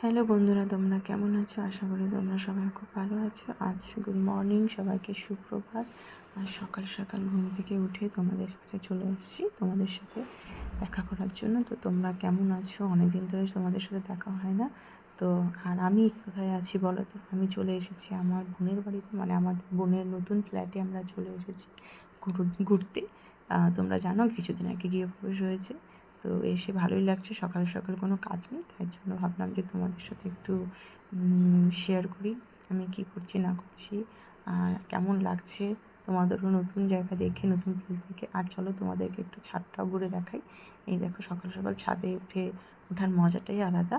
Hello বন্ধুরা, তোমরা কেমন আছো? আশা করি তোমরা সবাই খুব ভালো আছো। আজ গুড মর্নিং, সবাইকে সুপ্রভাত। আর সকাল সকাল ঘুম থেকে উঠে তোমাদের কাছে চলে এসেছি তোমাদের সাথে দেখা করার জন্য। তো তোমরা কেমন আছো? অনেকদিন ধরে তোমাদের সাথে দেখা হয় না। তো আর আমি কোথায় আছি বলো তো? আমি চলে এসেছি আমার বোনের বাড়িতে, মানে আমাদের বোনের নতুন ফ্ল্যাটে আমরা চলে এসেছি ঘুরতে। তোমরা জানো কিছুদিন আগে গৃহপ্রবেশ হয়েছে। তো এসে ভালোই লাগছে, সকাল সকাল কোনো কাজ নেই, তাই জন্য ভাবলাম যে তোমাদের সাথে একটু শেয়ার করি আমি কী করছি না করছি আর কেমন লাগছে তোমাদেরও নতুন জায়গা দেখে, নতুন প্লেস দেখে। আর চলো তোমাদেরকে একটু ছাদটাও ঘুরে দেখাই। এই দেখো, সকাল সকাল ছাদে ওঠার মজাটাই আলাদা।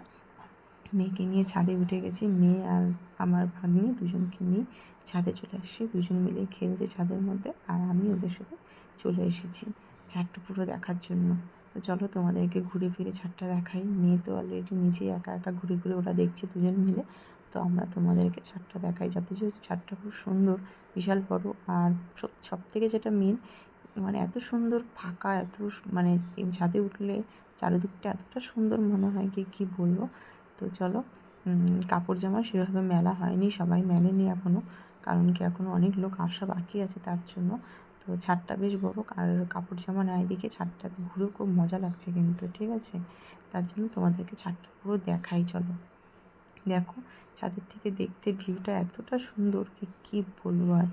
মেয়েকে নিয়ে ছাদে উঠে গেছি, মেয়ে আর আমার ভাগ্নি দুজনকে নিয়ে ছাদে চলে এসেছি। দুজন মিলে খেলছে ছাদের মধ্যে, আর আমি ওদের সাথে চলে এসেছি ছাদটা পুরো দেখার জন্য। তো চলো তোমাদেরকে ঘুরে ফিরে ছাদটা দেখাই। মেয়ে তো অলরেডি নিজেই একা একা ঘুরে ঘুরে ওরা দেখছে দুজন মিলে। তো আমরা তোমাদেরকে ছাদটা দেখাই, যাতে ছাদটা খুব সুন্দর, বিশাল বড়। আর সব থেকে যেটা মেন, মানে এত সুন্দর ফাঁকা, মানে ছাদে উঠলে চারিদিকটা এতটা সুন্দর মনে হয় কি বলবো। তো চলো, কাপড় জামা সেভাবে মেলা হয়নি, সবাই মেলেনি এখনও, কারণ কি এখনও অনেক লোক আসা বাকি আছে তার জন্য। তো ছাদটা বেশ বড়, আর কাপড় জামা নেয় দিকে ছাদটাতে ঘুরেও খুব মজা লাগছে কিন্তু, ঠিক আছে? তার জন্য তোমাদেরকে ছাদটা পুরো দেখাই। চলো দেখো, ছাদের থেকে দেখতে ভিউটা এতটা সুন্দর কি বলবো। আর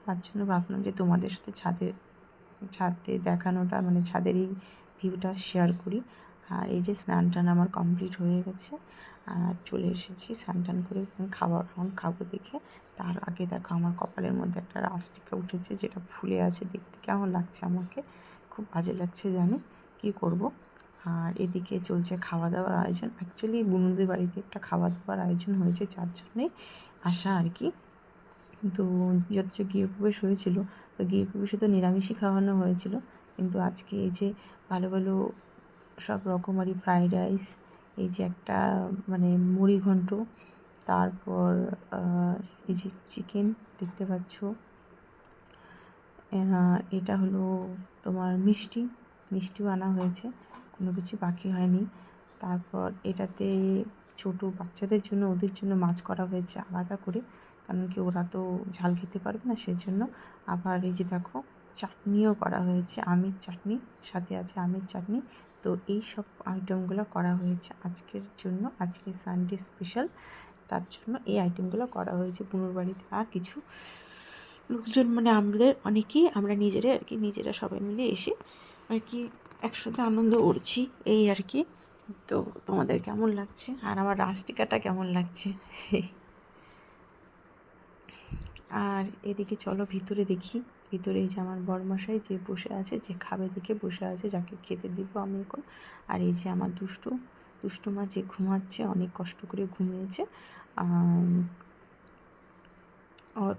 তার জন্য ভাবলাম যে তোমাদের সাথে ছাদে দেখানোটা, মানে ছাদের এই ভিউটা শেয়ার করি। আর এই যে স্নান টান আমার কমপ্লিট হয়ে গেছে, আর চলে এসেছি স্নান টান করে এখন খাবো দেখে। তার আগে দেখো, আমার কপালের মধ্যে একটা রাস্টিকা উঠেছে, যেটা ফুলে আছে, দেখতে কেমন লাগছে আমাকে, খুব বাজে লাগছে জানি, কি করব। আর এদিকে চলছে খাওয়া দাওয়ার আয়োজন। অ্যাকচুয়ালি বুনুদের বাড়িতে একটা খাওয়া দাওয়ার আয়োজন হয়েছে, যার জন্যেই আসা আর কি। তো যত গৃহপ্রবেশ হয়েছিল, তো গৃহপ্রবেশে তো নিরামিষই খাওয়ানো হয়েছিল, কিন্তু আজকে এই যে ভালো ভালো সব রকমারি ফ্রাইড রাইস, এই যে একটা মানে মুড়ি ঘন্ট, তারপর এই যে চিকেন দেখতে পাচ্ছ, এটা হলো তোমার মিষ্টিও আনা হয়েছে, কোনো কিছু বাকি হয়নি। তারপর এটাতে ছোটো বাচ্চাদের জন্য, ওদের জন্য মাছ করা হয়েছে আলাদা করে, কারণ কি ওরা তো ঝাল খেতে পারবে না, সেজন্য। আবার এই যে দেখো, চাটনিও করা হয়েছে, আমের চাটনি, সাথে আছে আমের চাটনি। তো এই সব আইটেমগুলো করা হয়েছে আজকের জন্য, আজকে সানডে স্পেশাল, তার জন্য এই আইটেমগুলো করা হয়েছে বুনুর বাড়িতে। আর কিছু লোকজন, মানে আমরা নিজেরা সবাই মিলে এসে আর কি একসাথে আনন্দ করছি, এই আর কি। তো তোমাদের কেমন লাগছে, আর আমার রাস্টিকাটা কেমন লাগছে? আর এদিকে চলো ভিতরে দেখি। ভিতরে এই যে আমার বড়মশাই যে বসে আছে, যে খাবে দেখে বসে আছে, যাকে খেতে দিব আমি এখন। আর এই যে আমার দুষ্টু মা, যে ঘুমাচ্ছে, অনেক কষ্ট করে ঘুমিয়েছে। ওর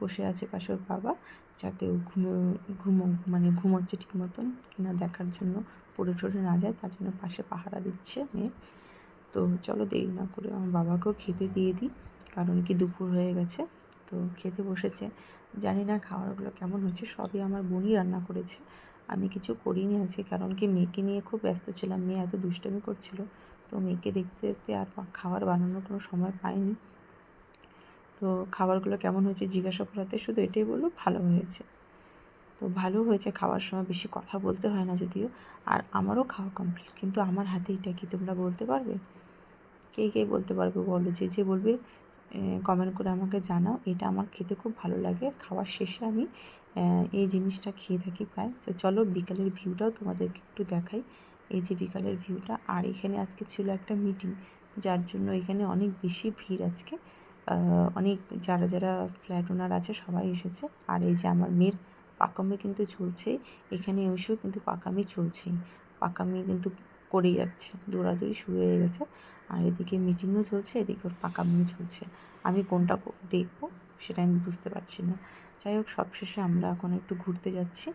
বসে আছে পাশে ওর বাবা, যাতে ও ঘুমোচ্ছে ঠিক মতন কিনা দেখার জন্য, পড়ে টরে না যায়, তার জন্য পাশে পাহারা দিচ্ছে মেয়ে। তো চলো দেরি না করে আমার বাবাকেও খেতে দিয়ে দিই, কারণ কি দুপুর হয়ে গেছে। তো খেতে বসেছে। জানি না খাবারগুলো কেমন হয়েছে, সবই আমার বোনই রান্না করেছে, আমি কিছু করিনি আজকে, কারণ কি মেয়েকে নিয়ে খুব ব্যস্ত ছিলাম, মেয়ে এত দুষ্টামি করছিল। তো মেয়েকে দেখতে দেখতে আর খাবার বানানোর কোনো সময় পাইনি। তো খাবারগুলো কেমন হয়েছে জিজ্ঞাসা করাতে শুধু এটাই বললো, ভালো হয়েছে। তো ভালো হয়েছে, খাওয়ার সময় বেশি কথা বলতে হয় না যদিও। আর আমারও খাওয়া কমপ্লিট, কিন্তু আমার হাতে এটা কি তোমরা বলতে পারবে? কে বলতে পারবে বলো? যে বলবে কমেন্ট করে আমাকে জানাও। এটা আমার খেতে খুব ভালো লাগে, খাওয়ার শেষে আমি এই জিনিসটা খেয়ে থাকি প্রায়। তো চলো বিকালের ভিউটাও তোমাদেরকে একটু দেখাই। এই যে বিকালের ভিউটা। আর এখানে আজকে ছিল একটা মিটিং, যার জন্য এখানে অনেক বেশি ভিড় আজকে। অনেক যারা ফ্ল্যাট ওনার আছে সবাই এসেছে। আর এই যে আমার মেয়ের পাকামি কিন্তু চলছেই, এখানে এসেও কিন্তু পাকামি চলছেই, পাকামি কিন্তু করেই যাচ্ছে, দৌড়াদৌড়ি শুরু হয়ে গেছে। আর এদিকে মিটিংও চলছে, এদিকে ওর পাকামিও চলছে। আমি কোনটা দেখবো সেটা আমি বুঝতে পারছি না। যাই হোক, সবশেষে আমরা এখন একটু ঘুরতে যাচ্ছি।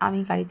আমি গাড়িতে